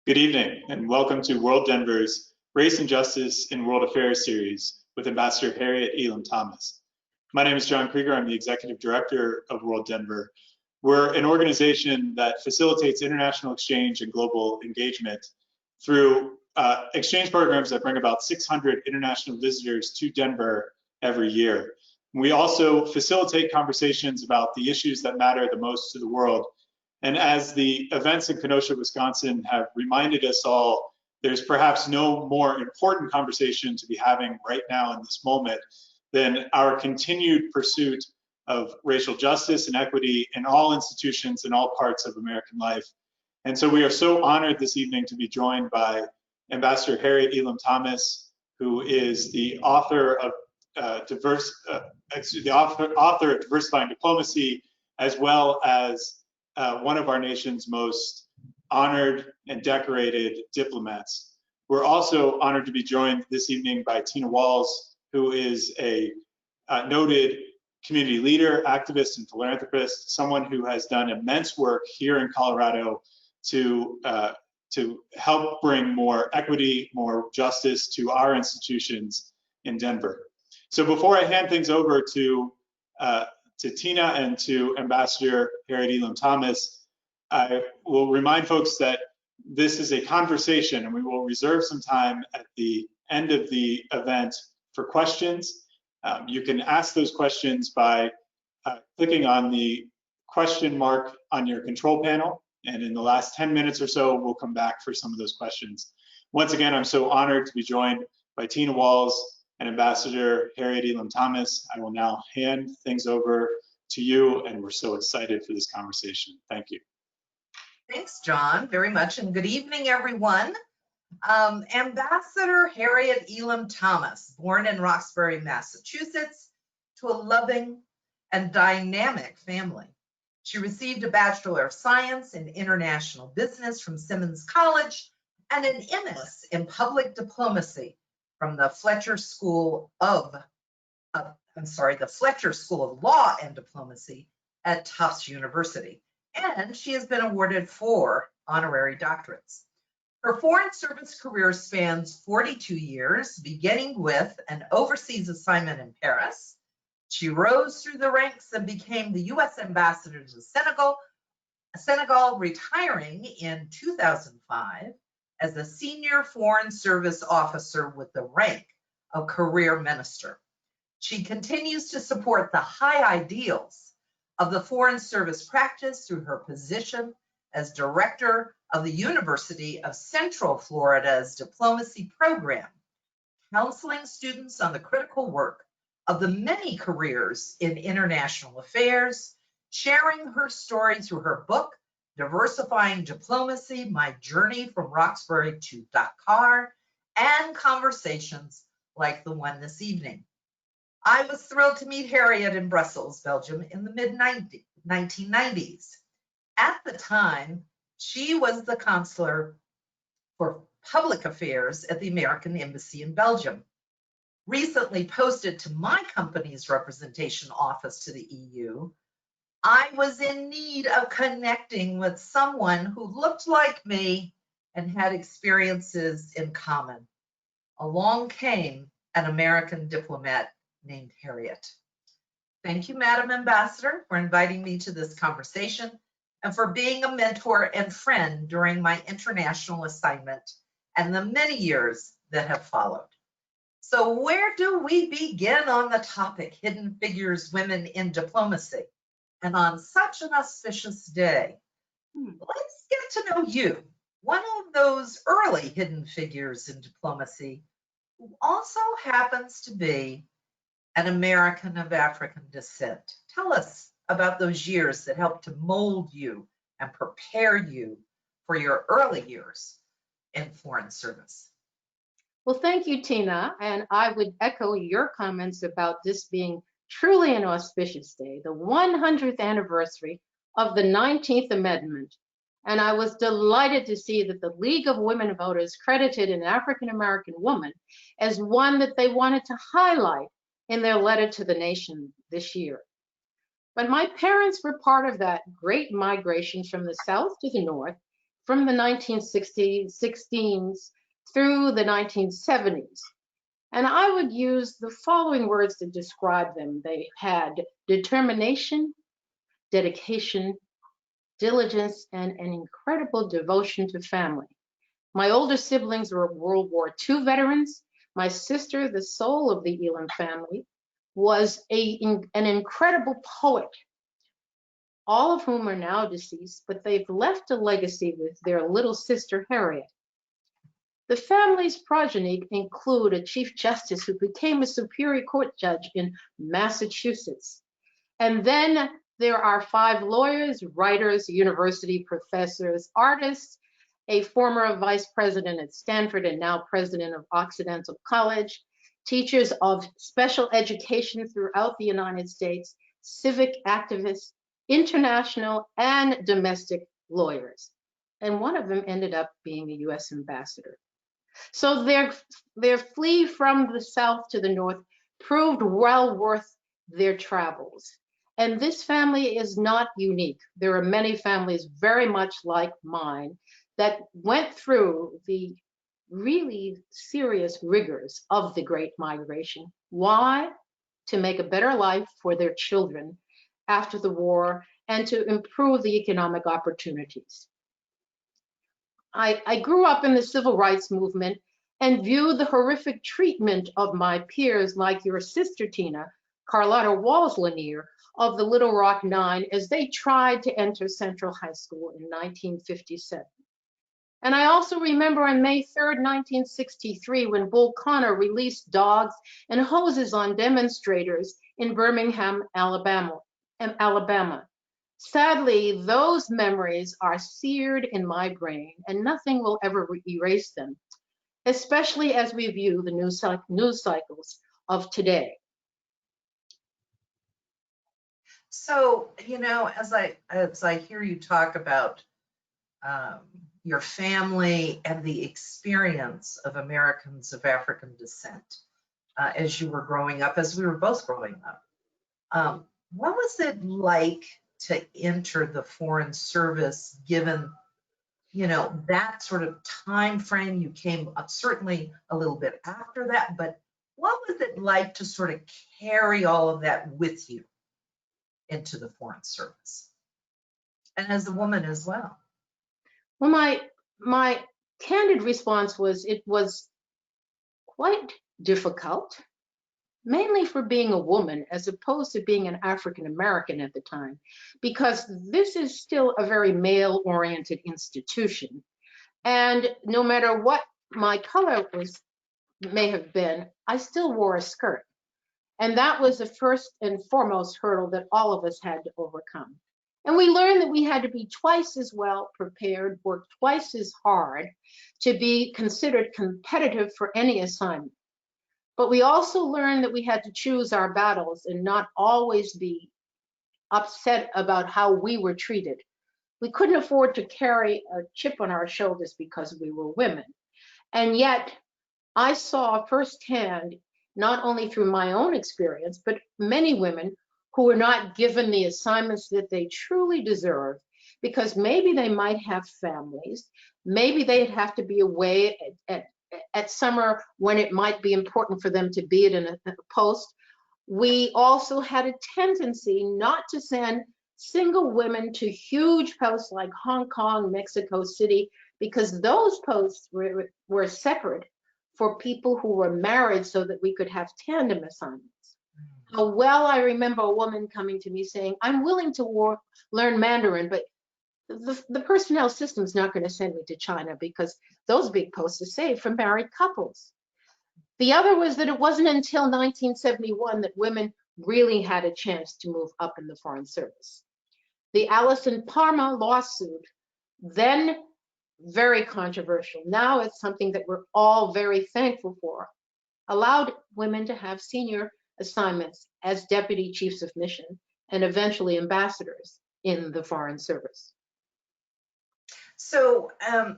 Good evening, and welcome to WorldDenver's Race and Justice in World Affairs series with Ambassador Harriet Elam-Thomas. My name is John Krieger. I'm the Executive Director of WorldDenver. We're an organization that facilitates international exchange and global engagement through exchange programs that bring about 600 international visitors to Denver every year. We also facilitate conversations about the issues that matter the most to the world. And as the events in Kenosha, Wisconsin have reminded us all, there's perhaps no more important conversation to be having right now in this moment than our continued pursuit of racial justice and equity in all institutions and all parts of American life. And so we are so honored this evening to be joined by Ambassador Harriet Elam-Thomas, who is the author of Diversifying Diplomacy, as well as one of our nation's most honored and decorated diplomats. We're also honored to be joined this evening by Tina Walls, who is a noted community leader, activist, and philanthropist, someone who has done immense work here in Colorado to help bring more equity, more justice to our institutions in Denver. So before I hand things over to Tina and to Ambassador Harriet Elam-Thomas, I will remind folks that this is a conversation and we will reserve some time at the end of the event for questions. You can ask those questions by clicking on the question mark on your control panel, and in the last 10 minutes or so, we'll come back for some of those questions. Once again, I'm so honored to be joined by Tina Walls and Ambassador Harriet Elam-Thomas. I will now hand things over to you, and we're so excited for this conversation. Thank you. Thanks, John, very much, and good evening, everyone. Ambassador Harriet Elam-Thomas, born in Roxbury, Massachusetts, to a loving and dynamic family. She received a Bachelor of Science in International Business from Simmons College and an MS in Public Diplomacy from the Fletcher School of Law and Diplomacy at Tufts University, and she has been awarded 4 honorary doctorates. Her foreign service career spans 42 years, beginning with an overseas assignment in Paris. She rose through the ranks and became the U.S. ambassador to Senegal, retiring in 2005 as a senior foreign service officer with the rank of career minister. She continues to support the high ideals of the foreign service practice through her position as director of the University of Central Florida's diplomacy program, counseling students on the critical work of the many careers in international affairs, sharing her story through her book, Diversifying Diplomacy, My Journey from Roxbury to Dakar, and conversations like the one this evening. I was thrilled to meet Harriet in Brussels, Belgium in the mid-1990s. At the time, she was the consular for public affairs at the American Embassy in Belgium. Recently posted to my company's representation office to the EU, I was in need of connecting with someone who looked like me and had experiences in common. Along came an American diplomat named Harriet. Thank you, Madam Ambassador, for inviting me to this conversation and for being a mentor and friend during my international assignment and the many years that have followed. So where do we begin on the topic, Hidden Figures, Women in Diplomacy? And on such an auspicious day, let's get to know you, one of those early hidden figures in diplomacy, who also happens to be an American of African descent. Tell us about those years that helped to mold you and prepare you for your early years in foreign service. Well, thank you, Tina. And I would echo your comments about this being truly an auspicious day, the 100th anniversary of the 19th Amendment. And I was delighted to see that the League of Women Voters credited an African-American woman as one that they wanted to highlight in their letter to the nation this year. But my parents were part of that great migration from the South to the North from the 1916s through the 1970s. And I would use the following words to describe them. They had determination, dedication, diligence, and an incredible devotion to family. My older siblings were World War II veterans. My sister, the soul of the Elam family, was an incredible poet, all of whom are now deceased, but they've left a legacy with their little sister, Harriet. The family's progeny include a Chief Justice who became a Superior Court judge in Massachusetts. And then there are 5 lawyers, writers, university professors, artists, a former vice president at Stanford and now president of Occidental College, teachers of special education throughout the United States, civic activists, international and domestic lawyers. And one of them ended up being a US ambassador. So their flee from the south to the north proved well worth their travels. And this family is not unique. There are many families very much like mine that went through the really serious rigors of the Great Migration. Why? To make a better life for their children after the war and to improve the economic opportunities. I grew up in the civil rights movement and viewed the horrific treatment of my peers like your sister, Tina, Carlotta Walls-Lanier of the Little Rock Nine as they tried to enter Central High School in 1957. And I also remember on May 3rd, 1963, when Bull Connor released dogs and hoses on demonstrators in Birmingham, Alabama. Sadly, those memories are seared in my brain and nothing will ever erase them, especially as we view the news cycles of today. So, you know, as I hear you talk about your family and the experience of Americans of African descent as you were growing up, as we were both growing up, what was it like to enter the Foreign Service, given, you know, that sort of time frame? You came up certainly a little bit after that, but what was it like to sort of carry all of that with you into the Foreign Service, and as a woman as well? Well, my candid response was it was quite difficult, mainly for being a woman as opposed to being an African American at the time, because this is still a very male-oriented institution. And no matter what my color may have been, I still wore a skirt. And that was the first and foremost hurdle that all of us had to overcome. And we learned that we had to be twice as well prepared, work twice as hard to be considered competitive for any assignment. But we also learned that we had to choose our battles and not always be upset about how we were treated. We couldn't afford to carry a chip on our shoulders because we were women. And yet I saw firsthand, not only through my own experience, but many women who were not given the assignments that they truly deserve, because maybe they might have families, maybe they'd have to be away at summer when it might be important for them to be at a post. We also had a tendency not to send single women to huge posts like Hong Kong, Mexico City, because those posts were separate for people who were married so that we could have tandem assignments. How well I remember a woman coming to me saying, I'm willing to learn Mandarin, but the personnel system is not going to send me to China because those big posts are saved for married couples. The other was that it wasn't until 1971 that women really had a chance to move up in the Foreign Service. The Allison Parma lawsuit, then very controversial, now it's something that we're all very thankful for, allowed women to have senior assignments as deputy chiefs of mission and eventually ambassadors in the Foreign Service. So I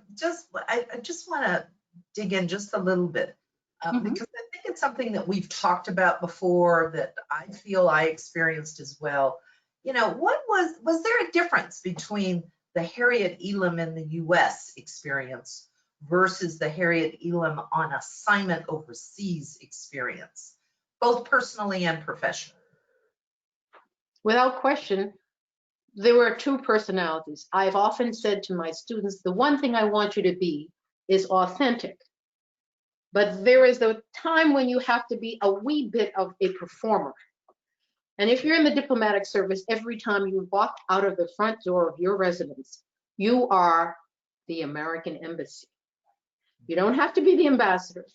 just want to dig in just a little bit because I think it's something that we've talked about before, that I feel I experienced as well. You know, what was there a difference between the Harriet Elam in the US experience versus the Harriet Elam on assignment overseas experience, both personally and professionally? Without question, there were two personalities. I've often said to my students, the one thing I want you to be is authentic. But there is a time when you have to be a wee bit of a performer. And if you're in the diplomatic service, every time you walk out of the front door of your residence, you are the American embassy. You don't have to be the ambassador,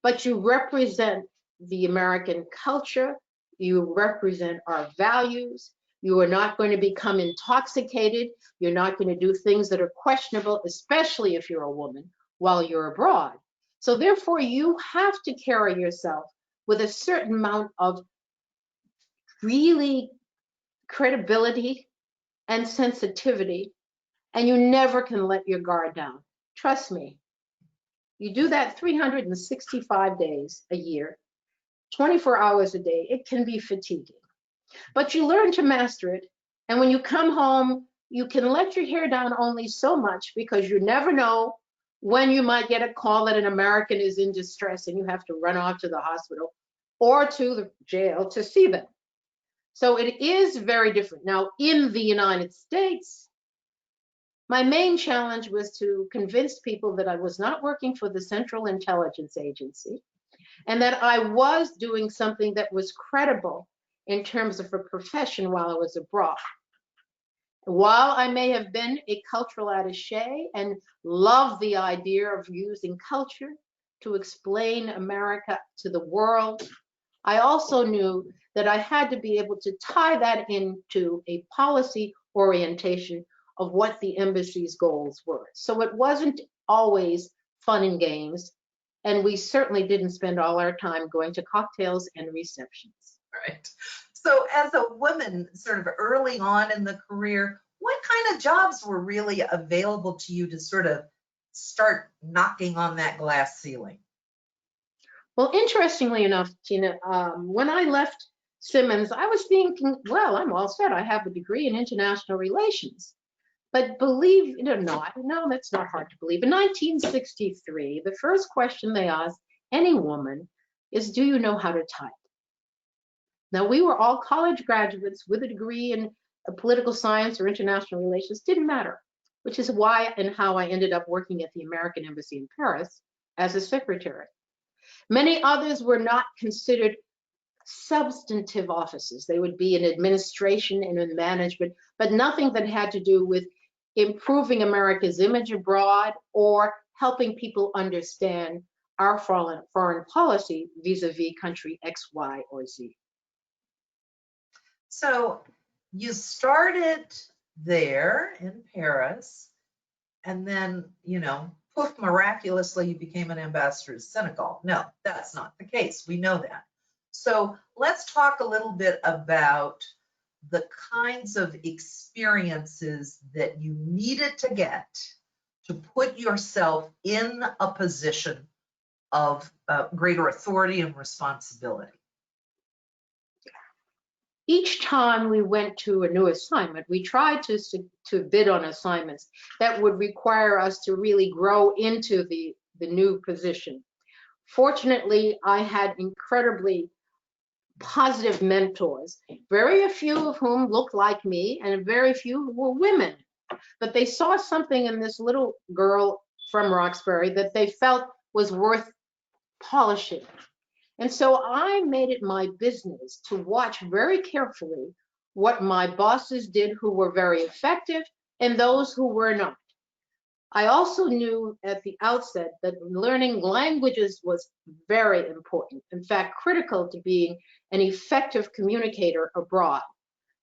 but you represent the American culture. You represent our values. You are not going to become intoxicated. You're not going to do things that are questionable, especially if you're a woman, while you're abroad. So therefore, you have to carry yourself with a certain amount of really credibility and sensitivity, and you never can let your guard down. Trust me. You do that 365 days a year, 24 hours a day. It can be fatiguing, but you learn to master it. And when you come home, you can let your hair down only so much, because you never know when you might get a call that an American is in distress and you have to run off to the hospital or to the jail to see them. So it is very different. Now, in the United States, my main challenge was to convince people that I was not working for the Central Intelligence Agency and that I was doing something that was credible in terms of a profession while I was abroad. While I may have been a cultural attaché and loved the idea of using culture to explain America to the world, I also knew that I had to be able to tie that into a policy orientation of what the embassy's goals were. So it wasn't always fun and games, and we certainly didn't spend all our time going to cocktails and receptions. Right. So as a woman, sort of early on in the career, what kind of jobs were really available to you to sort of start knocking on that glass ceiling? Well, interestingly enough, Tina, when I left Simmons, I was thinking, well, I'm all set. I have a degree in international relations. But believe it or not, no, that's not hard to believe. In 1963, the first question they asked any woman is, do you know how to type? Now, we were all college graduates with a degree in political science or international relations, didn't matter, which is why and how I ended up working at the American Embassy in Paris as a secretary. Many others were not considered substantive offices. They would be in administration and in management, but nothing that had to do with improving America's image abroad or helping people understand our foreign policy vis-a-vis country X, Y, or Z. So you started there in Paris, and then, poof, miraculously, you became an ambassador to Senegal. No, that's not the case. We know that. So let's talk a little bit about the kinds of experiences that you needed to get to put yourself in a position of greater authority and responsibility. Each time we went to a new assignment, we tried to bid on assignments that would require us to really grow into the new position. Fortunately, I had incredibly positive mentors, very few of whom looked like me and very few were women. But they saw something in this little girl from Roxbury that they felt was worth polishing. And so I made it my business to watch very carefully what my bosses did who were very effective and those who were not. I also knew at the outset that learning languages was very important, in fact, critical to being an effective communicator abroad.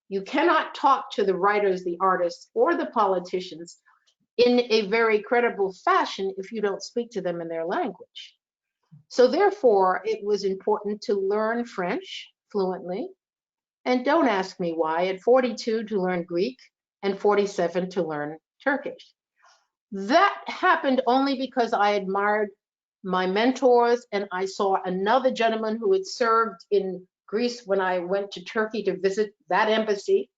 You cannot talk to the writers, the artists, or the politicians in a very credible fashion if you don't speak to them in their language. So therefore, it was important to learn French fluently. And don't ask me why, at 42 to learn Greek and 47 to learn Turkish. That happened only because I admired my mentors, and I saw another gentleman who had served in Greece when I went to Turkey to visit that embassy.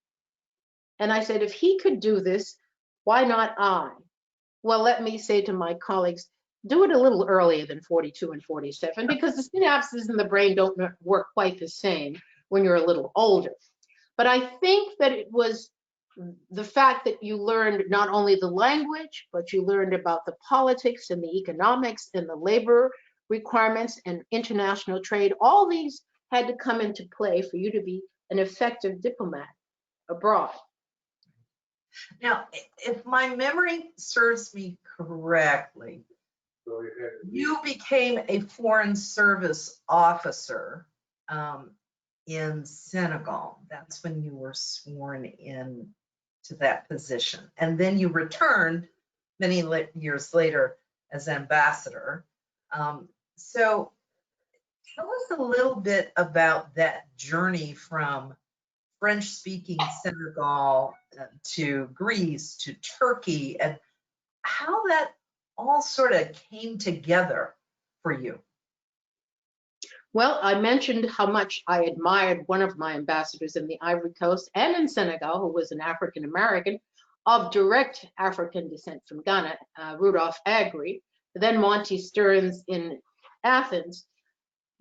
And I said, if he could do this, Why not I? Well, let me say to my colleagues, do it a little earlier than 42 and 47 because the synapses in the brain don't work quite the same when you're a little older. But I think that it was the fact that you learned not only the language, but you learned about the politics and the economics and the labor requirements and international trade. All these had to come into play for you to be an effective diplomat abroad. Now, if my memory serves me correctly, you became a Foreign Service officer in Senegal. That's when you were sworn in to that position. And then you returned many years later as ambassador. So tell us a little bit about that journey from French-speaking Senegal to Greece to Turkey, and how that all sort of came together for you. Well, I mentioned how much I admired one of my ambassadors in the Ivory Coast and in Senegal, who was an African American of direct African descent from Ghana, Rudolph Agri, then Monty Stearns in Athens.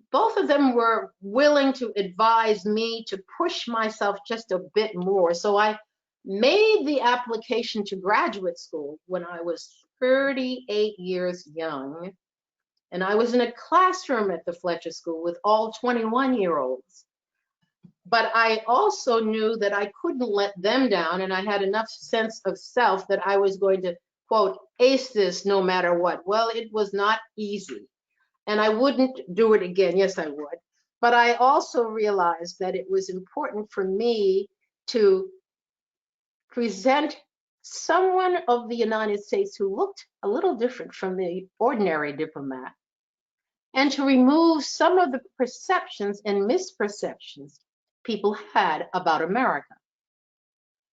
Both of them were willing to advise me to push myself just a bit more. So I made the application to graduate school when I was 38 years young. And I was in a classroom at the Fletcher School with all 21-year-olds. But I also knew that I couldn't let them down, and I had enough sense of self that I was going to, quote, ace this no matter what. Well, it was not easy, and I wouldn't do it again. Yes, I would. But I also realized that it was important for me to present someone of the United States who looked a little different from the ordinary diplomat, and to remove some of the perceptions and misperceptions people had about America.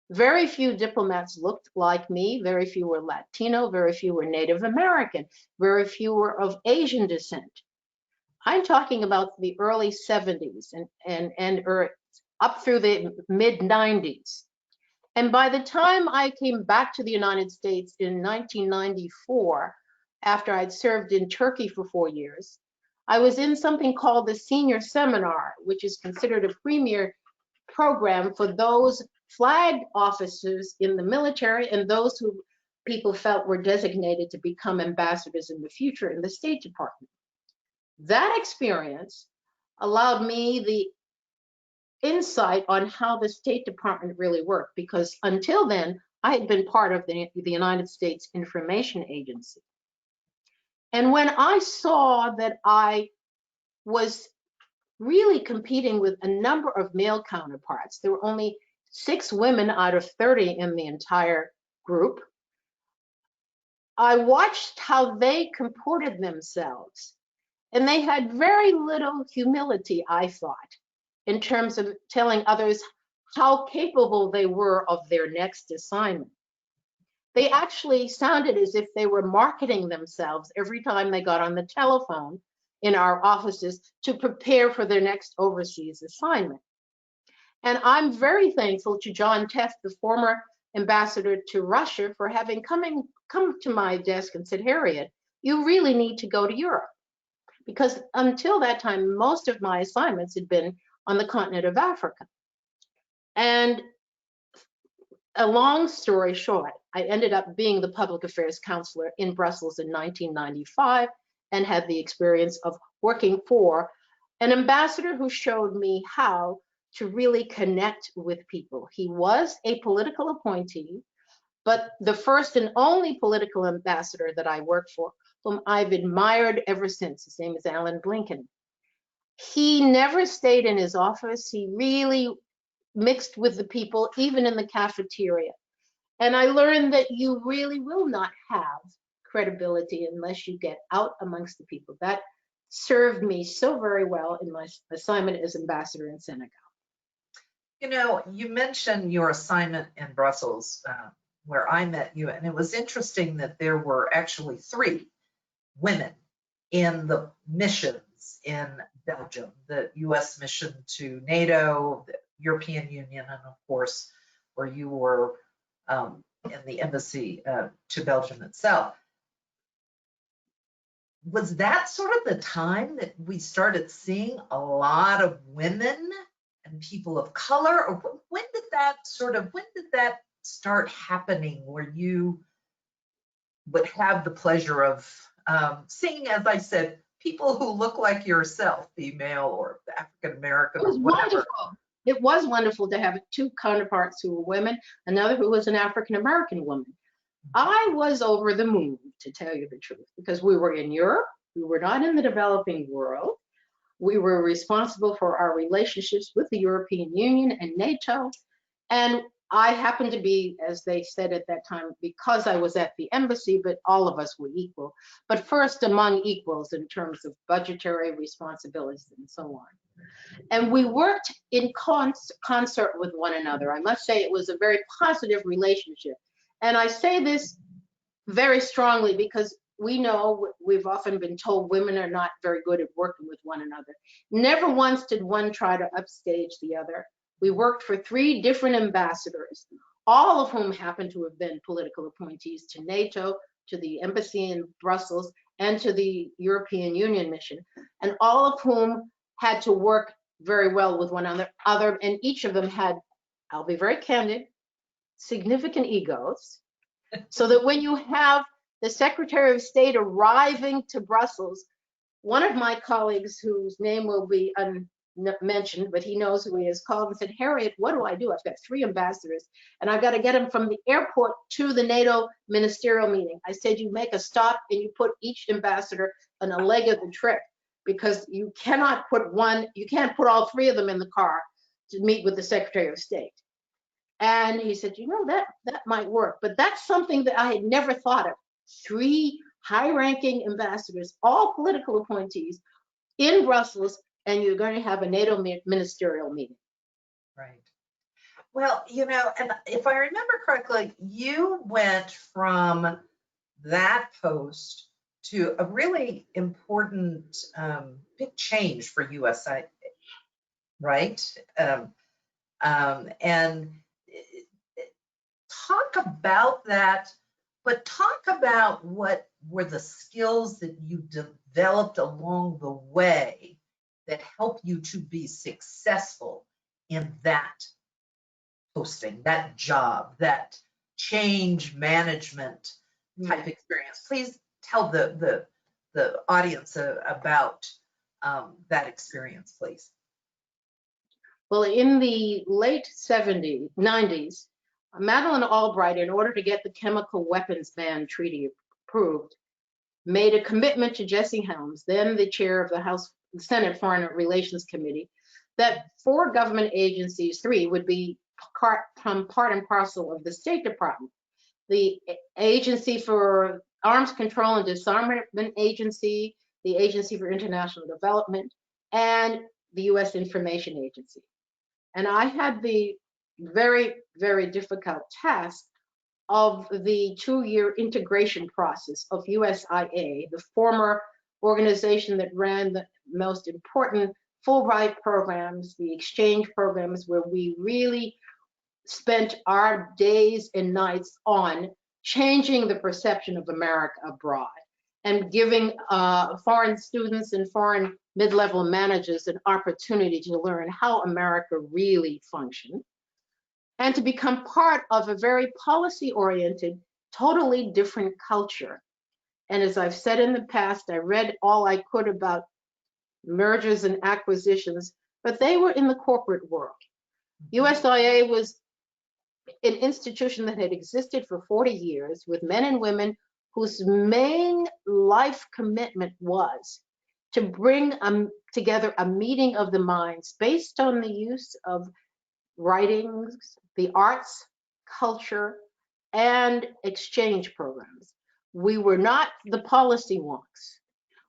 Very few diplomats looked like me, very few were Latino, very few were Native American, very few were of Asian descent. I'm talking about the early 70s and up through the mid 90s. And by the time I came back to the United States in 1994, after I'd served in Turkey for 4 years, I was in something called the Senior Seminar, which is considered a premier program for those flag officers in the military and those who people felt were designated to become ambassadors in the future in the State Department. That experience allowed me the insight on how the State Department really worked, because until then, I had been part of the United States Information Agency. And when I saw that I was really competing with a number of male counterparts, there were only 6 women out of 30 in the entire group, I watched how they comported themselves. And they had very little humility, I thought, in terms of telling others how capable they were of their next assignment. They actually sounded as if they were marketing themselves every time they got on the telephone in our offices to prepare for their next overseas assignment. And I'm very thankful to John Teft, the former ambassador to Russia, for having come to my desk and said, Harriet, you really need to go to Europe. Because until that time, most of my assignments had been on the continent of Africa. And a long story short, I ended up being the public affairs counselor in Brussels in 1995 and had the experience of working for an ambassador who showed me how to really connect with people. He was a political appointee, but the first and only political ambassador that I worked for, whom I've admired ever since. His name is Alan Blinken. He never stayed in his office. He really mixed with the people, even in the cafeteria. And I learned that you really will not have credibility unless you get out amongst the people. That served me so very well in my assignment as ambassador in Senegal. You know, you mentioned your assignment in Brussels, where I met you, and it was interesting that there were actually 3 women in the missions in Belgium, the US mission to NATO, the European Union, and of course, where you were in the embassy to Belgium itself. Was that sort of the time that we started seeing a lot of women and people of color? Or when did that start happening where you would have the pleasure of seeing, as I said, people who look like yourself, female or African American It or was whatever? wonderful. It was wonderful to have two counterparts who were women, another who was an African American woman. I was over the moon, to tell you the truth, because we were in Europe, we were not in the developing world. We were responsible for our relationships with the European Union and NATO. And I happened to be, as they said at that time, because I was at the embassy, but all of us were equal, but first among equals in terms of budgetary responsibilities and so on. And we worked in concert with one another. I must say it was a very positive relationship. And I say this very strongly because we know, we've often been told women are not very good at working with one another. Never once did one try to upstage the other. We worked for 3 different ambassadors, all of whom happened to have been political appointees to NATO, to the embassy in Brussels, and to the European Union mission, and all of whom had to work very well with one another, and each of them had, I'll be very candid, significant egos, so that when you have the Secretary of State arriving to Brussels, one of my colleagues, whose name will be unmentioned, but he knows who he is, called and said, Harriet, what do I do? I've got 3 ambassadors, and I've got to get them from the airport to the NATO ministerial meeting. I said, you make a stop and you put each ambassador on a leg of the trip, because you cannot put you can't put all 3 of them in the car to meet with the Secretary of State. And he said, you know, that might work, but that's something that I had never thought of. 3 high-ranking ambassadors, all political appointees, in Brussels, and you're going to have a NATO ministerial meeting. Right. Well, you know, and if I remember correctly, you went from that post to a really important big change for USAID, right? And talk about that, but talk about what were the skills that you developed along the way that helped you to be successful in that posting, that job, that change management type experience. Please tell the audience about that experience, please. Well, in the late 90s, Madeleine Albright, in order to get the chemical weapons ban treaty approved, made a commitment to Jesse Helms, then the chair of the Senate Foreign Relations Committee, that 4 government agencies, 3 would be part and parcel of the State Department. The Agency for Arms Control and Disarmament Agency, the Agency for International Development, and the U.S. Information Agency. And I had the very, very difficult task of the 2-year integration process of USIA, the former organization that ran the most important Fulbright programs, the exchange programs, where we really spent our days and nights on changing the perception of America abroad and giving foreign students and foreign mid-level managers an opportunity to learn how America really functioned and to become part of a very policy-oriented, totally different culture. And as I've said in the past, I read all I could about mergers and acquisitions, but they were in the corporate world. USIA was an institution that had existed for 40 years with men and women whose main life commitment was to bring together a meeting of the minds based on the use of writings, the arts, culture, and exchange programs. We were not the policy wonks.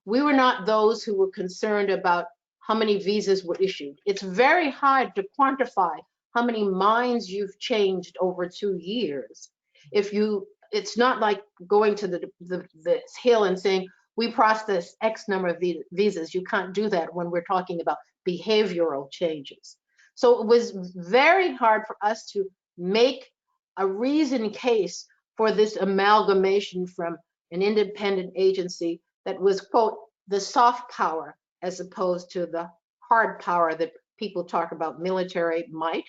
We were not those who were concerned about how many visas were issued. It's very hard to quantify how many minds you've changed over 2 years. It's not like going to the hill and saying, we process X number of visas. You can't do that when we're talking about behavioral changes. So it was very hard for us to make a reasoned case for this amalgamation from an independent agency that was, quote, the soft power as opposed to the hard power that people talk about, military might.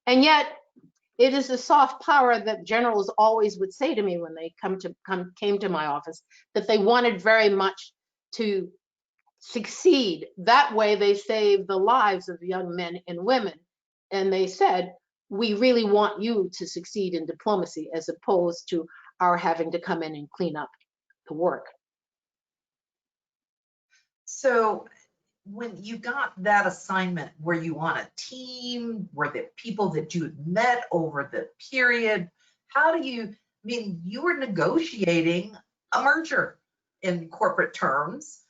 And yet it is the soft power that generals always would say to me when they came to my office, that they wanted very much to succeed. That way they saved the lives of young men and women. And they said, we really want you to succeed in diplomacy as opposed to our having to come in and clean up the work. So when you got that assignment, were you on a team? Were there people that you had met over the period? How do you, I mean, you were negotiating a merger in corporate terms.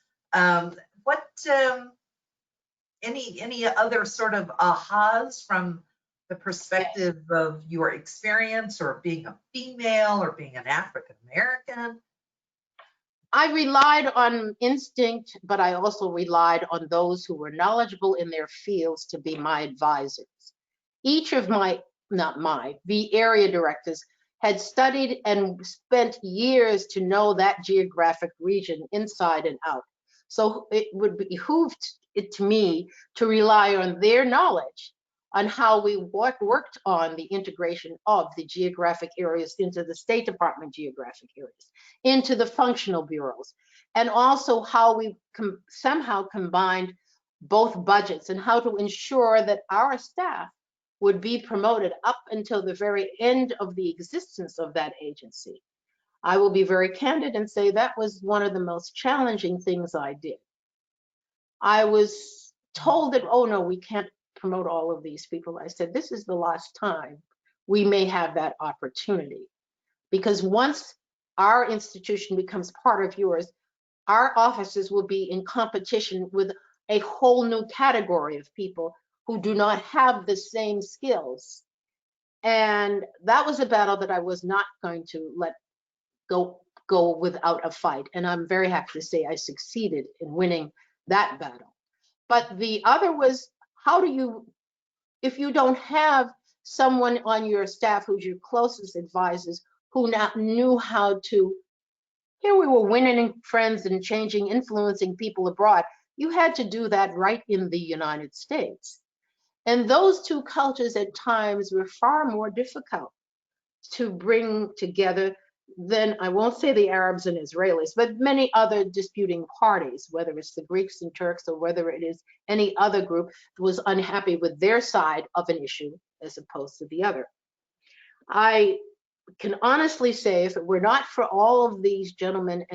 Any other sort of ahas from the perspective of your experience, or being a female, or being an African American? I relied on instinct, but I also relied on those who were knowledgeable in their fields to be my advisors. Each of the area directors had studied and spent years to know that geographic region inside and out. So it would behoove it to me to rely on their knowledge on how we worked on the integration of the geographic areas into the State Department geographic areas, into the functional bureaus, and also how we somehow combined both budgets and how to ensure that our staff would be promoted up until the very end of the existence of that agency. I will be very candid and say that was one of the most challenging things I did. I was told that, oh no, we can't promote all of these people. I said, this is the last time we may have that opportunity. Because once our institution becomes part of yours, our offices will be in competition with a whole new category of people who do not have the same skills. And that was a battle that I was not going to let go without a fight. And I'm very happy to say I succeeded in winning that battle. But the other was, how do you, if you don't have someone on your staff who's your closest advisors, who knew how to, here we were winning friends and influencing people abroad. You had to do that right in the United States. And those two cultures at times were far more difficult to bring together than, I won't say the Arabs and Israelis, but many other disputing parties, whether it's the Greeks and Turks or whether it is any other group that was unhappy with their side of an issue as opposed to the other. I can honestly say, if it were not for all of these gentlemen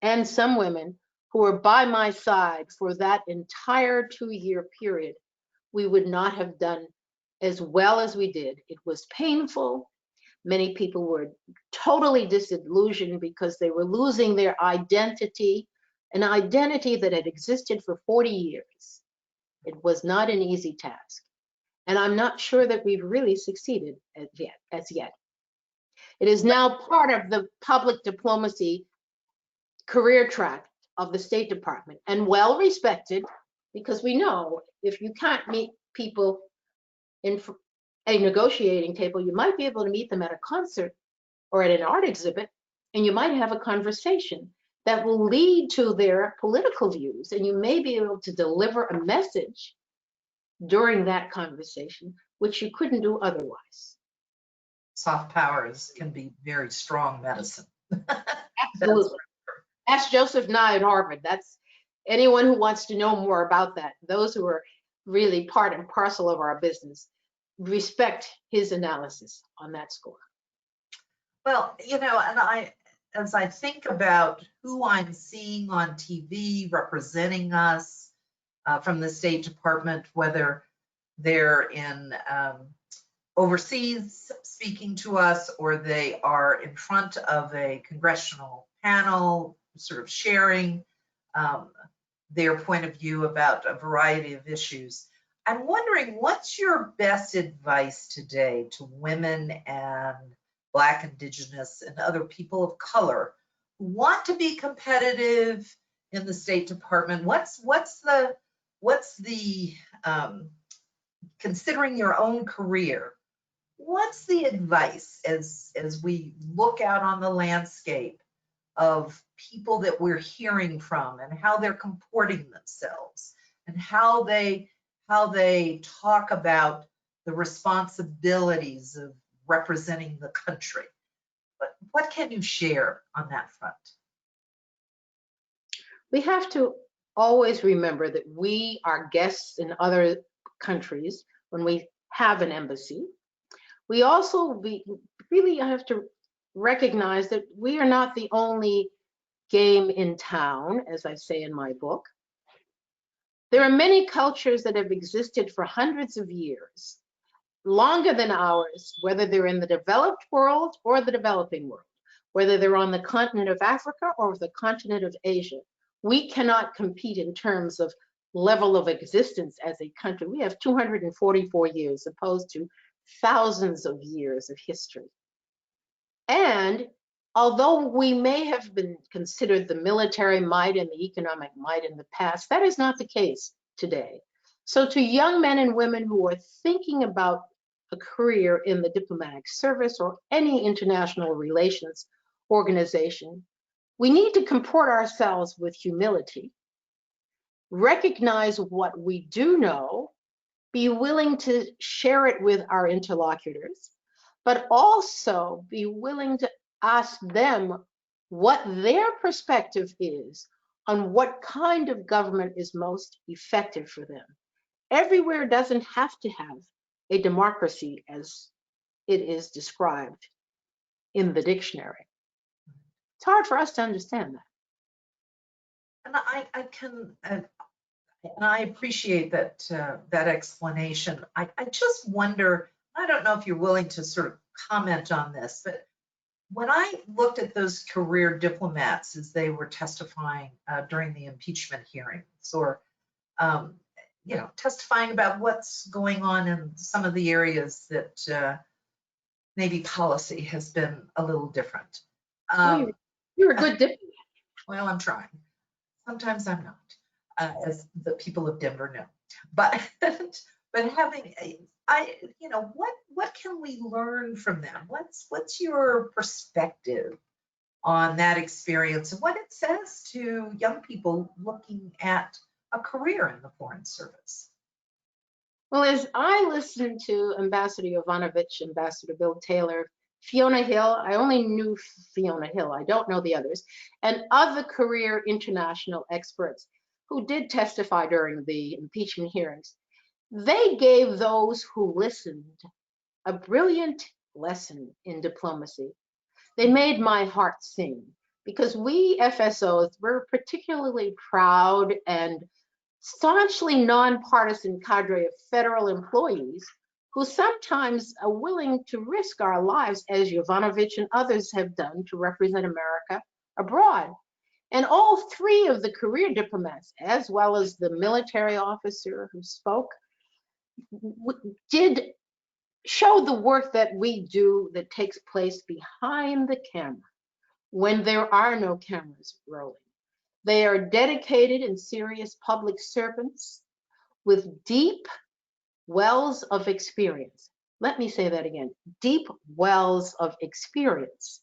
and some women who were by my side for that entire 2-year period, we would not have done as well as we did. It was painful. Many people were totally disillusioned because they were losing their identity, an identity that had existed for 40 years. It was not an easy task. And I'm not sure that we've really succeeded as yet. It is now part of the public diplomacy career track of the State Department, and well respected, because we know if you can't meet people in a negotiating table, you might be able to meet them at a concert or at an art exhibit, and you might have a conversation that will lead to their political views, and you may be able to deliver a message during that conversation, which you couldn't do otherwise. Soft powers can be very strong medicine. Absolutely. Ask Joseph Nye at Harvard. That's anyone who wants to know more about that. Those who are really part and parcel of our business respect his analysis on that score. Well, you know, and as I think about who I'm seeing on TV representing us from the State Department, whether they're in overseas speaking to us or they are in front of a congressional panel sort of sharing their point of view about a variety of issues, I'm wondering, what's your best advice today to women and Black, Indigenous, and other people of color who want to be competitive in the State Department? What's the considering your own career, what's the advice as we look out on the landscape of people that we're hearing from and how they're comporting themselves and how they talk about the responsibilities of representing the country? But what can you share on that front? We have to always remember that we are guests in other countries when we have an embassy. We also really have to recognize that we are not the only game in town, as I say in my book. There are many cultures that have existed for hundreds of years, longer than ours, whether they're in the developed world or the developing world, whether they're on the continent of Africa or the continent of Asia. We cannot compete in terms of level of existence as a country. We have 244 years opposed to thousands of years of history. And although we may have been considered the military might and the economic might in the past, that is not the case today. So to young men and women who are thinking about a career in the diplomatic service or any international relations organization, we need to comport ourselves with humility, recognize what we do know, be willing to share it with our interlocutors, but also be willing to ask them what their perspective is on what kind of government is most effective for them. Everywhere doesn't have to have a democracy as it is described in the dictionary. It's hard for us to understand that. And I appreciate that that explanation. I just wonder, I don't know if you're willing to sort of comment on this, but when I looked at those career diplomats as they were testifying during the impeachment hearings, or testifying about what's going on in some of the areas that maybe policy has been a little different. You're a good diplomat. Well, I'm trying. Sometimes I'm not, as the people of Denver know. But having, what can we learn from them? What's your perspective on that experience and what it says to young people looking at a career in the Foreign Service? Well, as I listened to Ambassador Yovanovitch, Ambassador Bill Taylor, Fiona Hill, I only knew Fiona Hill, I don't know the others, and other career international experts who did testify during the impeachment hearings, they gave those who listened a brilliant lesson in diplomacy. They made my heart sing because we FSOs were particularly proud and staunchly nonpartisan cadre of federal employees who sometimes are willing to risk our lives, as Yovanovitch and others have done, to represent America abroad. And all three of the career diplomats, as well as the military officer who spoke, did show the work that we do that takes place behind the camera when there are no cameras rolling. They are dedicated and serious public servants with deep wells of experience. Let me say that again, deep wells of experience.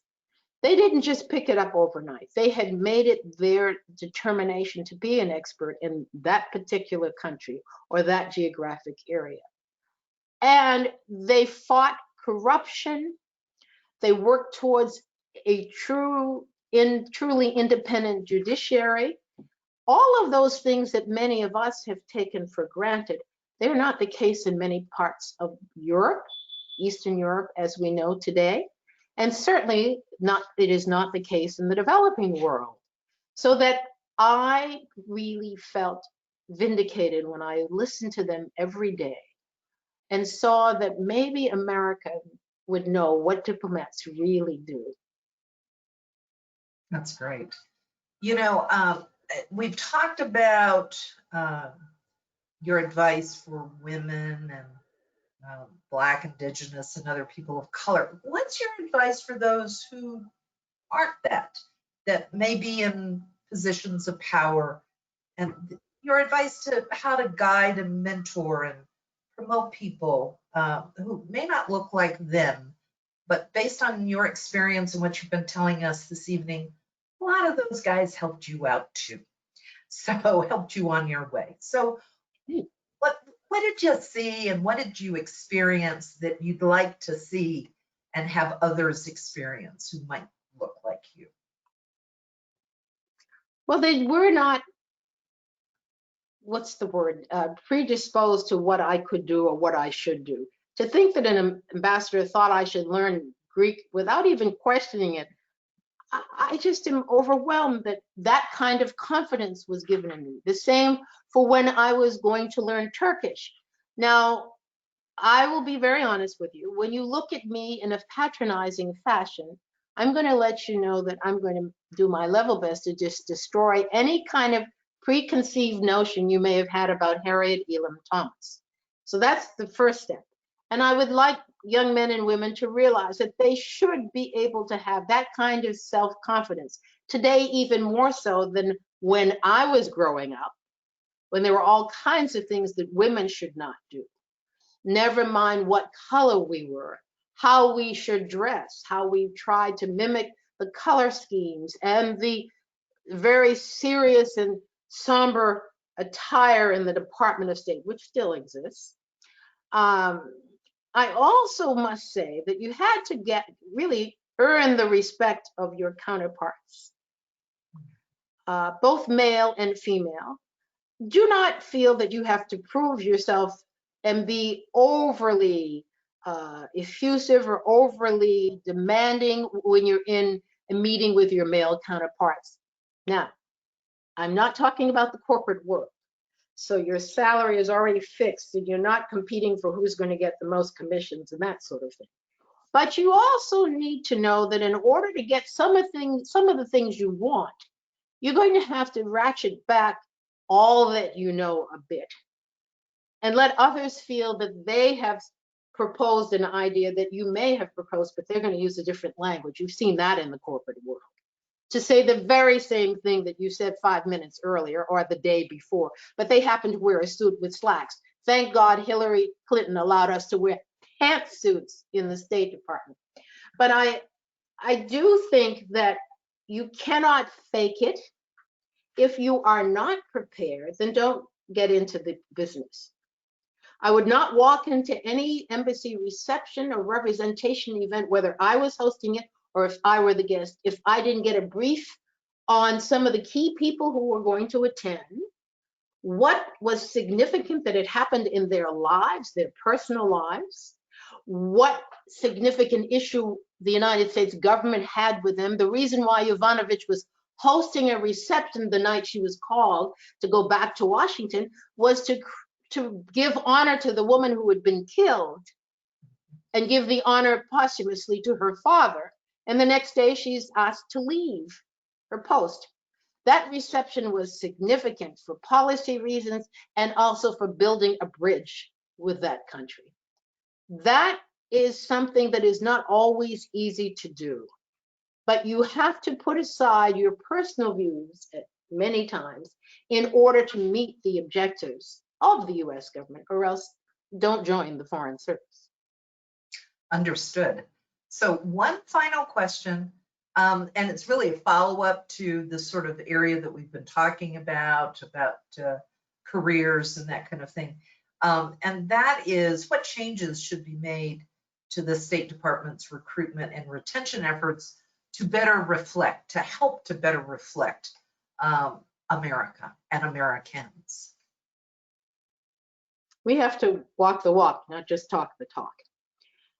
They didn't just pick it up overnight. They had made it their determination to be an expert in that particular country or that geographic area. And they fought corruption. They worked towards a truly independent judiciary. All of those things that many of us have taken for granted, they're not the case in many parts of Europe, Eastern Europe, as we know today. And certainly it is not the case in the developing world. So that I really felt vindicated when I listened to them every day and saw that maybe America would know what diplomats really do. That's great. We've talked about your advice for women and Black, Indigenous, and other people of color. What's your advice for those who aren't that may be in positions of power, and your advice to how to guide and mentor and promote people who may not look like them, but based on your experience and what you've been telling us this evening, a lot of those guys helped you out too. So helped you on your way. So what did you see and what did you experience that you'd like to see and have others experience who might look like you? Well, they were not, what's the word, predisposed to what I could do or what I should do. To think that an ambassador thought I should learn Greek without even questioning it, I just am overwhelmed that that kind of confidence was given to me. The same for when I was going to learn Turkish. Now, I will be very honest with you. When you look at me in a patronizing fashion, I'm going to let you know that I'm going to do my level best to just destroy any kind of preconceived notion you may have had about Harriet Elam-Thomas. So that's the first step. And I would like young men and women to realize that they should be able to have that kind of self-confidence. Today, even more so than when I was growing up, when there were all kinds of things that women should not do. Never mind what color we were, how we should dress, how we tried to mimic the color schemes and the very serious and somber attire in the Department of State, which still exists. I also must say that you had to really earn the respect of your counterparts, both male and female. Do not feel that you have to prove yourself and be overly effusive or overly demanding when you're in a meeting with your male counterparts. Now, I'm not talking about the corporate world. So your salary is already fixed and you're not competing for who's going to get the most commissions and that sort of thing. But you also need to know that in order to get some of the things you want, you're going to have to ratchet back all that you know a bit and let others feel that they have proposed an idea that you may have proposed, but they're going to use a different language. You've seen that in the corporate world. To say the very same thing that you said 5 minutes earlier or the day before, but they happen to wear a suit with slacks. Thank God Hillary Clinton allowed us to wear pantsuits in the State Department. But I do think that you cannot fake it. If you are not prepared, then don't get into the business. I would not walk into any embassy reception or representation event, whether I was hosting it or if I were the guest, if I didn't get a brief on some of the key people who were going to attend, what was significant that had happened in their lives, their personal lives, what significant issue the United States government had with them. The reason why Yovanovitch was hosting a reception the night she was called to go back to Washington was to give honor to the woman who had been killed and give the honor posthumously to her father. And the next day she's asked to leave her post. That reception was significant for policy reasons and also for building a bridge with that country. That is something that is not always easy to do, but you have to put aside your personal views many times in order to meet the objectives of the US government, or else don't join the Foreign Service. Understood. So one final question, and it's really a follow-up to the sort of area that we've been talking about careers and that kind of thing. And that is, what changes should be made to the State Department's recruitment and retention efforts to better reflect, to help to better reflect America and Americans? We have to walk the walk, not just talk the talk.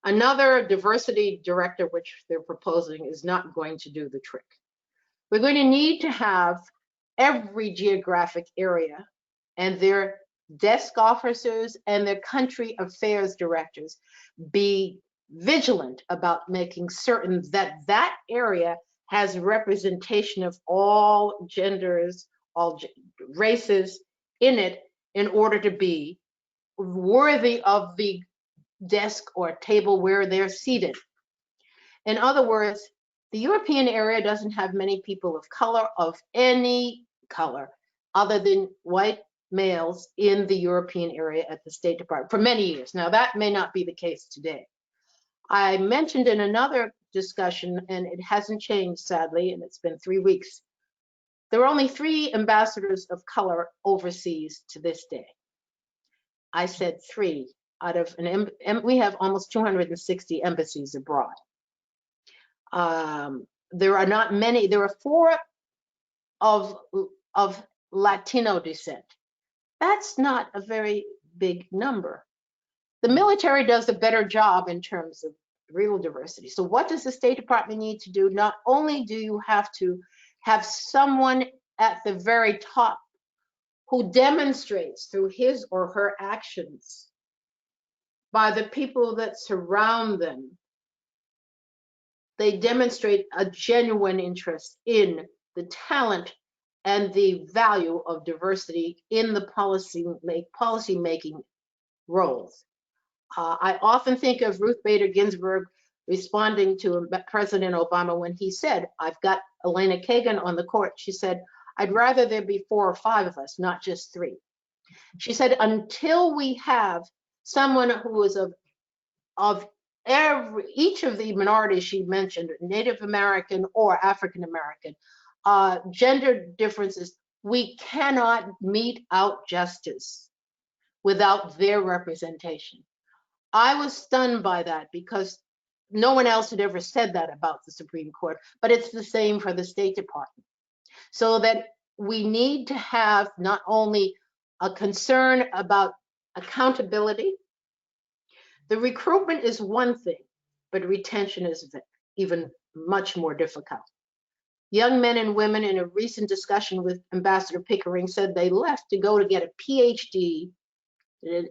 Another diversity director, which they're proposing, is not going to do the trick. We're going to need to have every geographic area and their desk officers and their country affairs directors be vigilant about making certain that that area has representation of all genders, all races in it in order to be worthy of the desk or table where they're seated. In other words, the European area doesn't have many people of color, of any color, other than white males in the European area at the State Department for many years. Now, that may not be the case today. I mentioned in another discussion, and it hasn't changed, sadly, and it's been 3 weeks, there are only 3 ambassadors of color overseas to this day. I said 3 out of we have almost 260 embassies abroad. There are not many. There are 4 of Latino descent. That's not a very big number. The military does a better job in terms of real diversity. So what does the State Department need to do? Not only do you have to have someone at the very top who demonstrates through his or her actions by the people that surround them, they demonstrate a genuine interest in the talent and the value of diversity in the policy making roles. I often think of Ruth Bader Ginsburg responding to President Obama when he said, "I've got Elena Kagan on the court." She said, "I'd rather there be 4 or 5 of us, not just 3." She said, until we have someone who is of each of the minorities she mentioned, Native American or African American, gender differences, we cannot mete out justice without their representation. I was stunned by that because no one else had ever said that about the Supreme Court, but it's the same for the State Department. So that we need to have not only a concern about accountability. The recruitment is one thing, but retention is even much more difficult. Young men and women in a recent discussion with Ambassador Pickering said they left to go to get a PhD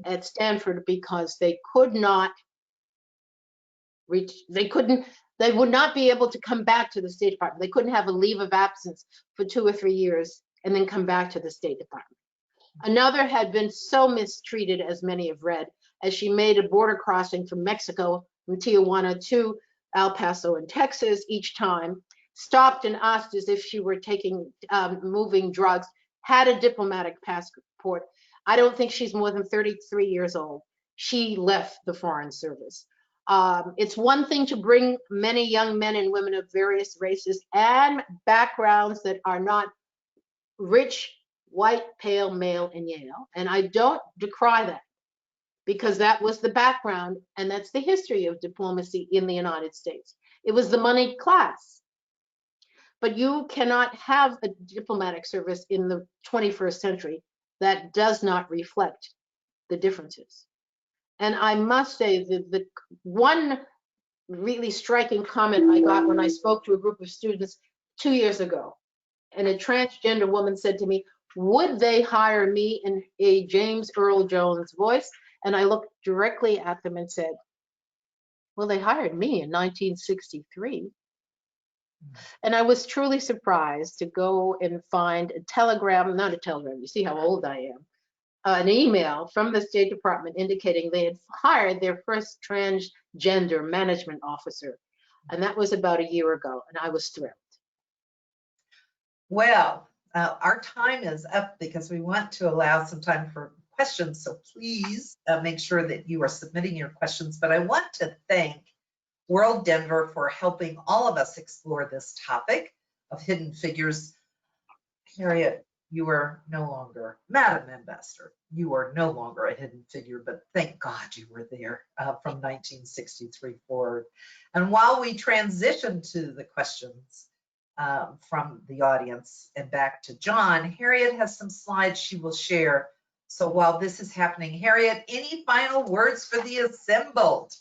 at Stanford because they could not they would not be able to come back to the State Department. They couldn't have a leave of absence for 2 or 3 years and then come back to the State Department. Another had been so mistreated, as many have read, as she made a border crossing from Mexico, from Tijuana to El Paso in Texas each time, stopped and asked as if she were moving drugs, had a diplomatic passport. I don't think she's more than 33 years old. She left the Foreign Service. It's one thing to bring many young men and women of various races and backgrounds that are not rich, white, pale, male in Yale. And I don't decry that because that was the background and that's the history of diplomacy in the United States. It was the moneyed class. But you cannot have a diplomatic service in the 21st century that does not reflect the differences. And I must say that the one really striking comment I got when I spoke to a group of students 2 years ago, and a transgender woman said to me, would they hire me in a James Earl Jones voice? And I looked directly at them and said, well, they hired me in 1963. And I was truly surprised to go and find a telegram, not a telegram, you see how old I am, an email from the State Department indicating they had hired their first transgender management officer. And that was about a year ago, and I was thrilled. Well, our time is up because we want to allow some time for questions. So please make sure that you are submitting your questions. But I want to thank WorldDenver for helping all of us explore this topic of hidden figures. Harriet, you are no longer, Madam Ambassador, you are no longer a hidden figure, but thank God you were there from 1963 forward. And while we transition to the questions from the audience and back to John, Harriet has some slides she will share. So while this is happening, Harriet, any final words for the assembled?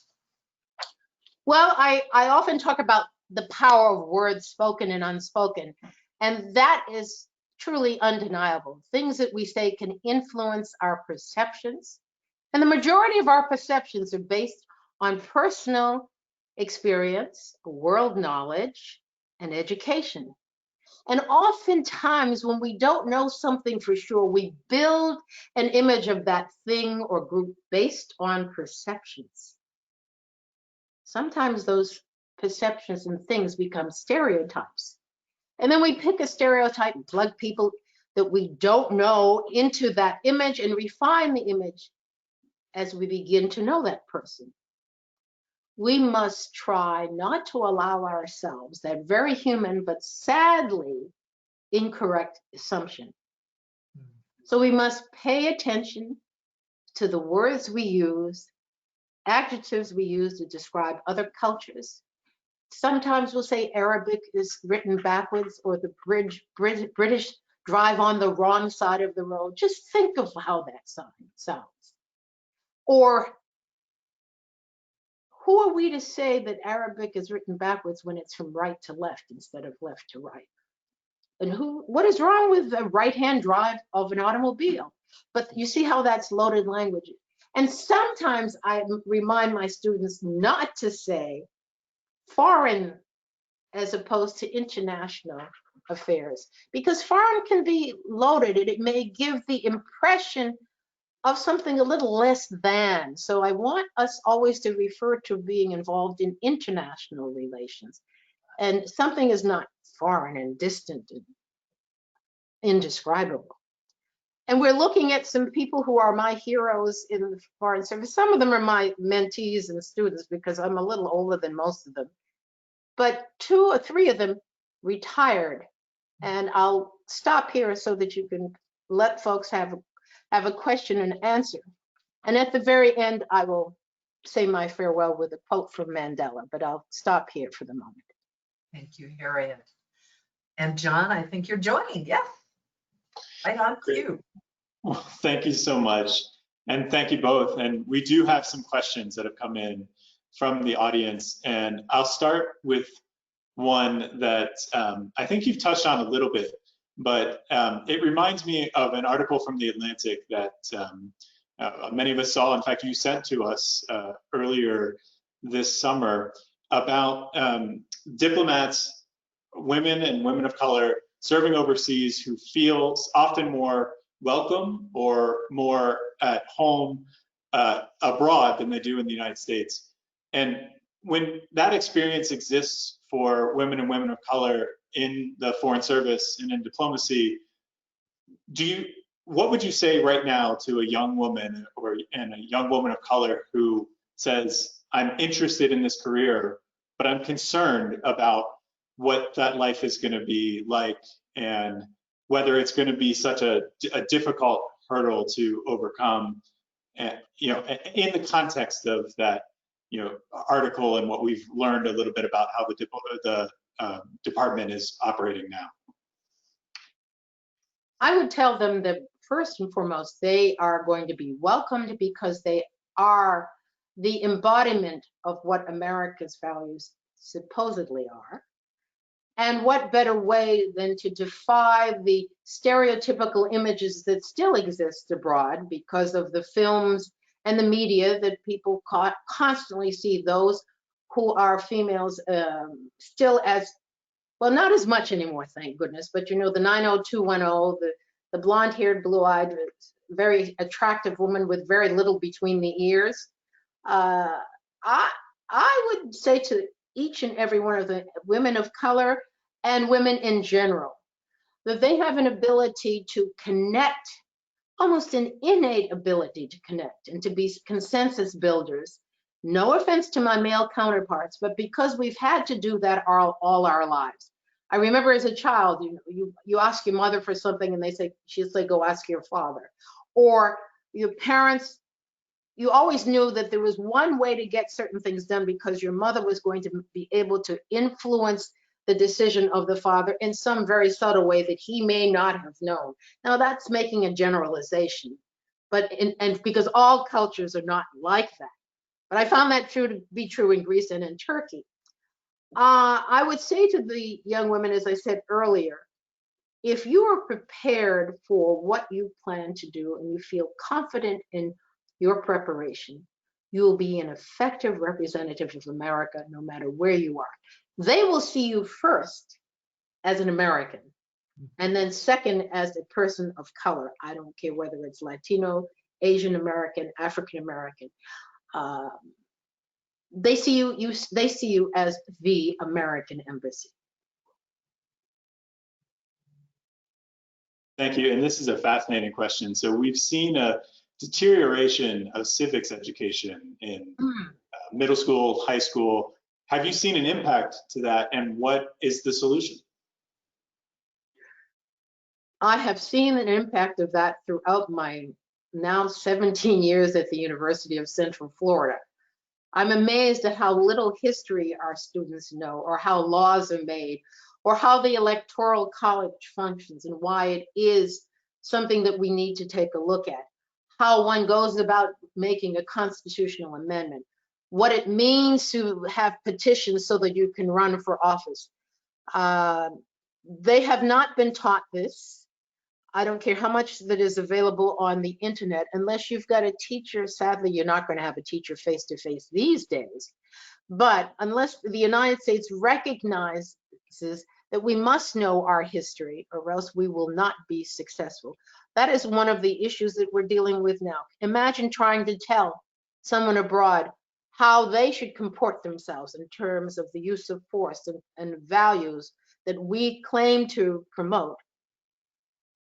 Well, I often talk about the power of words spoken and unspoken, and that is truly undeniable. Things that we say can influence our perceptions, and the majority of our perceptions are based on personal experience, world knowledge, and education. And oftentimes when we don't know something for sure, we build an image of that thing or group based on perceptions. Sometimes those perceptions and things become stereotypes. And then we pick a stereotype and plug people that we don't know into that image and refine the image as we begin to know that person. We must try not to allow ourselves that very human but sadly incorrect assumption. So we must pay attention to the words we use, adjectives we use to describe other cultures. Sometimes we'll say Arabic is written backwards, or the British drive on the wrong side of the road. Just think of how that sounds. Or who are we to say that Arabic is written backwards when it's from right to left instead of left to right? And what is wrong with the right-hand drive of an automobile? But you see how that's loaded language. And sometimes I remind my students not to say foreign as opposed to international affairs, because foreign can be loaded and it may give the impression of something a little less than. So I want us always to refer to being involved in international relations. And something is not foreign and distant and indescribable. And we're looking at some people who are my heroes in the Foreign Service. Some of them are my mentees and students because I'm a little older than most of them. But 2 or 3 of them retired. And I'll stop here so that you can let folks have a question and answer. And at the very end, I will say my farewell with a quote from Mandela, but I'll stop here for the moment. Thank you, Harriet. And John, I think you're joining. Yeah. Right on to you. Well, thank you so much. And thank you both. And we do have some questions that have come in from the audience. And I'll start with one that I think you've touched on a little bit, but it reminds me of an article from The Atlantic that many of us saw. In fact, you sent to us earlier this summer about diplomats, women and women of color serving overseas who feel often more welcome or more at home abroad than they do in the United States. And when that experience exists for women and women of color in the Foreign Service and in diplomacy, what would you say right now to a young woman and a young woman of color who says, I'm interested in this career, but I'm concerned about what that life is going to be like and whether it's going to be such a difficult hurdle to overcome, and, you know, in the context of that, you know, article and what we've learned a little bit about how the department is operating now? I would tell them that first and foremost, they are going to be welcomed because they are the embodiment of what America's values supposedly are. And what better way than to defy the stereotypical images that still exist abroad because of the films and the media that people constantly see those who are females still as, well, not as much anymore, thank goodness, but you know, the 90210, the blonde-haired, blue-eyed, very attractive woman with very little between the ears. I would say to each and every one of the women of color and women in general, that they have an ability to connect, almost an innate ability to connect and to be consensus builders. No offense to my male counterparts, but because we've had to do that all our lives. I remember as a child, you ask your mother for something and she'll say, go ask your father. Or your parents, you always knew that there was one way to get certain things done because your mother was going to be able to influence the decision of the father in some very subtle way that he may not have known. Now that's making a generalization, but and because all cultures are not like that. But I found that to be true in Greece and in Turkey. I would say to the young women, as I said earlier, if you are prepared for what you plan to do and you feel confident in your preparation, you will be an effective representative of America no matter where you are. They will see you first as an American, and then second as a person of color. I don't care whether it's Latino, Asian American, African American. They see you as the American embassy. Thank you. And this is a fascinating question. So we've seen a deterioration of civics education in middle school, high school. Have you seen an impact to that, and what is the solution? I have seen an impact of that throughout my now 17 years at the University of Central Florida. I'm amazed at how little history our students know, or how laws are made, or how the Electoral College functions, and why it is something that we need to take a look at. How one goes about making a constitutional amendment, what it means to have petitions so that you can run for office. They have not been taught this. I don't care how much that is available on the internet, unless you've got a teacher. Sadly, you're not going to have a teacher face to face these days. But unless the United States recognizes that we must know our history, or else we will not be successful. That is one of the issues that we're dealing with now. Imagine trying to tell someone abroad how they should comport themselves in terms of the use of force and values that we claim to promote,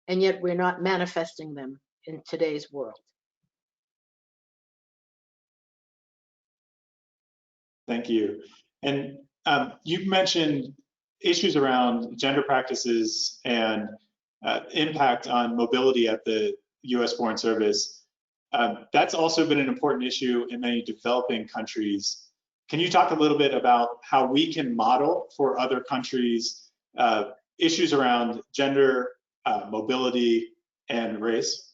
and yet we're not manifesting them in today's world. Thank you. And you've mentioned issues around gender practices and impact on mobility at the U.S. Foreign Service. That's also been an important issue in many developing countries. Can you talk a little bit about how we can model for other countries issues around gender, mobility, and race?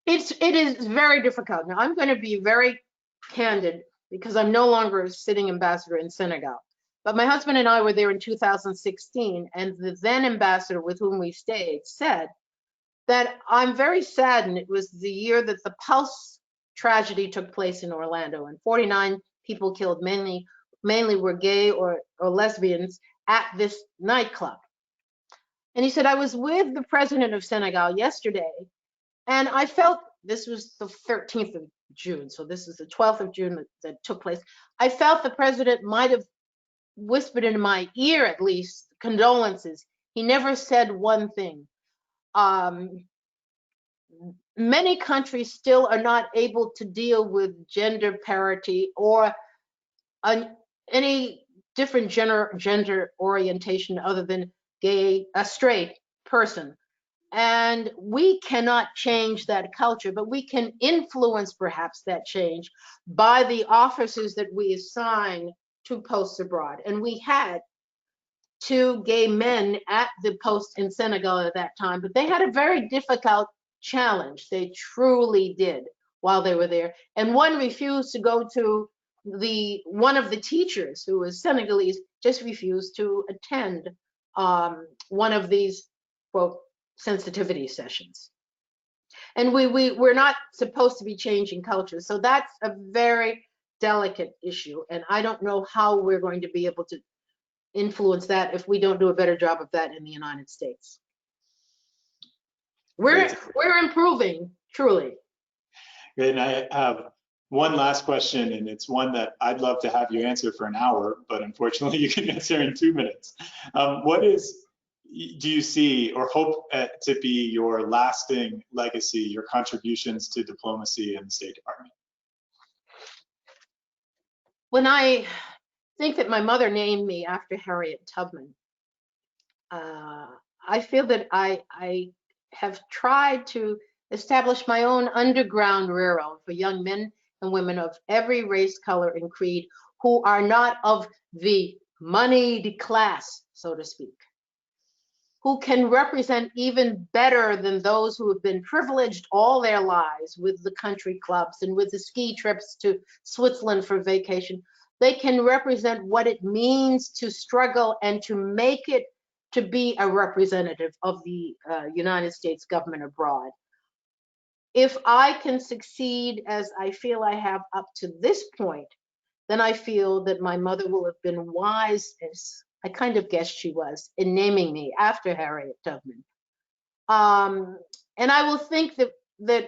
It is very difficult. Now, I'm going to be very candid because I'm no longer a sitting ambassador in Senegal. But my husband and I were there in 2016, and the then ambassador with whom we stayed said that I'm very saddened. It was the year that the Pulse tragedy took place in Orlando, and 49 people killed, mainly were gay or lesbians at this nightclub. And he said, I was with the president of Senegal yesterday, and I felt, this was the 13th of June, so this is the 12th of June that took place. I felt the president might have whispered in my ear, at least, condolences. He never said one thing. Many countries still are not able to deal with gender parity or any different gender orientation other than gay, a straight person. And we cannot change that culture, but we can influence perhaps that change by the officers that we assign to posts abroad. And we had 2 gay men at the post in Senegal at that time, but they had a very difficult challenge. They truly did while they were there. And one refused to go to one of the teachers, who was Senegalese, just refused to attend one of these, quote, sensitivity sessions. And we're not supposed to be changing cultures. So that's a very delicate issue. And I don't know how we're going to be able to influence that if we don't do a better job of that in the United States. We're improving, truly. Great. And I have one last question, and it's one that I'd love to have you answer for an hour, but unfortunately you can answer in 2 minutes. What do you see or hope to be your lasting legacy, your contributions to diplomacy in the State Department? When I think that my mother named me after Harriet Tubman, I feel that I have tried to establish my own underground railroad for young men and women of every race, color, and creed who are not of the moneyed class, so to speak, who can represent even better than those who have been privileged all their lives with the country clubs and with the ski trips to Switzerland for vacation. They can represent what it means to struggle and to make it to be a representative of the United States government abroad. If I can succeed as I feel I have up to this point, then I feel that my mother will have been wise, as I kind of guessed she was, in naming me after Harriet Tubman. And I will think that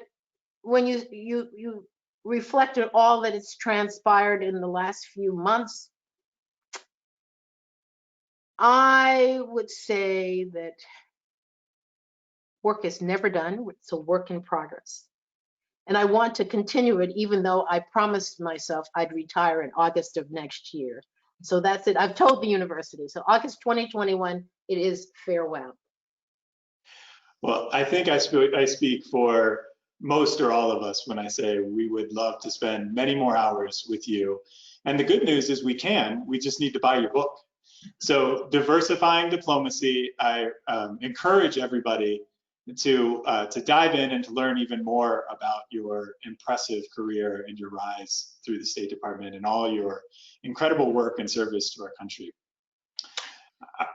when you reflect on all that has transpired in the last few months, I would say that work is never done. It's a work in progress. And I want to continue it, even though I promised myself I'd retire in August of next year. So that's it. I've told the university. So August 2021, it is farewell. Well, I think I speak for most or all of us when I say we would love to spend many more hours with you. And the good news is we can. We just need to buy your book. So Diversifying Diplomacy, I encourage everybody to dive in and to learn even more about your impressive career and your rise through the State Department and all your incredible work and service to our country.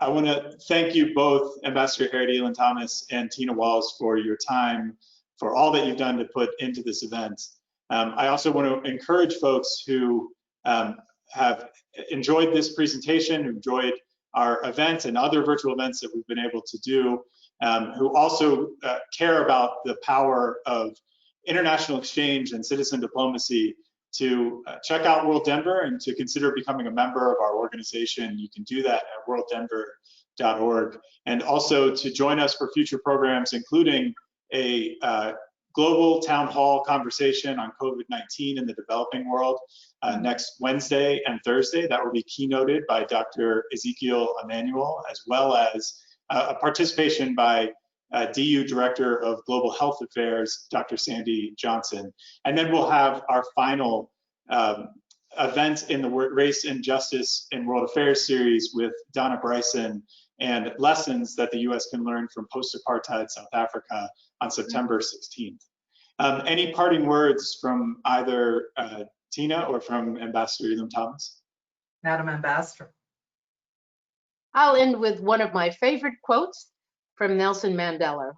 I want to thank you both, Ambassador Harriet Elam-Thomas and Tina Walls, for your time, for all that you've done to put into this event. I also want to encourage folks who have enjoyed this presentation, who enjoyed our event and other virtual events that we've been able to do, who also care about the power of international exchange and citizen diplomacy, to check out WorldDenver and to consider becoming a member of our organization. You can do that at worlddenver.org. And also to join us for future programs, including a global town hall conversation on COVID-19 in the developing world next Wednesday and Thursday. That will be keynoted by Dr. Ezekiel Emanuel, as well as a participation by DU Director of Global Health Affairs, Dr. Sandy Johnson. And then we'll have our final event in the Race and Justice in World Affairs series with Donna Bryson and lessons that the US can learn from post-apartheid South Africa on September 16th. Any parting words from either Tina or from Ambassador Elam-Thomas? Madam Ambassador. I'll end with one of my favorite quotes from Nelson Mandela,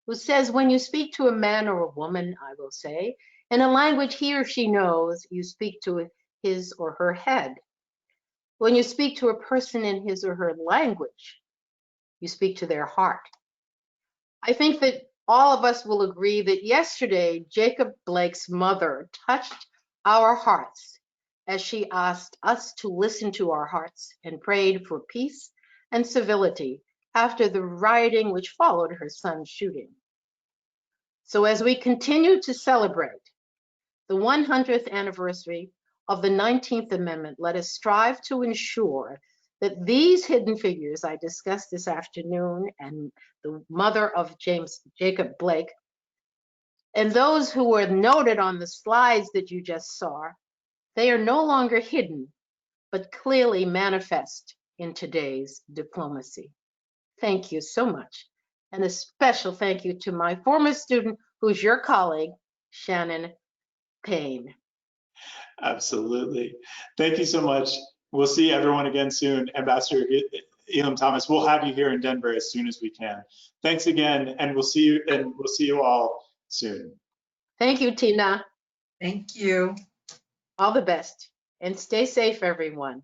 who says, when you speak to a man or a woman, I will say, in a language he or she knows, you speak to his or her head. When you speak to a person in his or her language, you speak to their heart. I think that all of us will agree that yesterday, Jacob Blake's mother touched our hearts as she asked us to listen to our hearts and prayed for peace and civility after the rioting which followed her son's shooting. So as we continue to celebrate the 100th anniversary of the 19th Amendment, let us strive to ensure that these hidden figures I discussed this afternoon, and the mother of Jacob Blake, and those who were noted on the slides that you just saw, they are no longer hidden, but clearly manifest in today's diplomacy. Thank you so much. And a special thank you to my former student, who's your colleague, Shannon Payne. Absolutely. Thank you so much. We'll see everyone again soon. Ambassador Elam-Thomas, we'll have you here in Denver as soon as we can. Thanks again, and we'll see you all soon. Thank you, Tina. Thank you. All the best, and stay safe, everyone.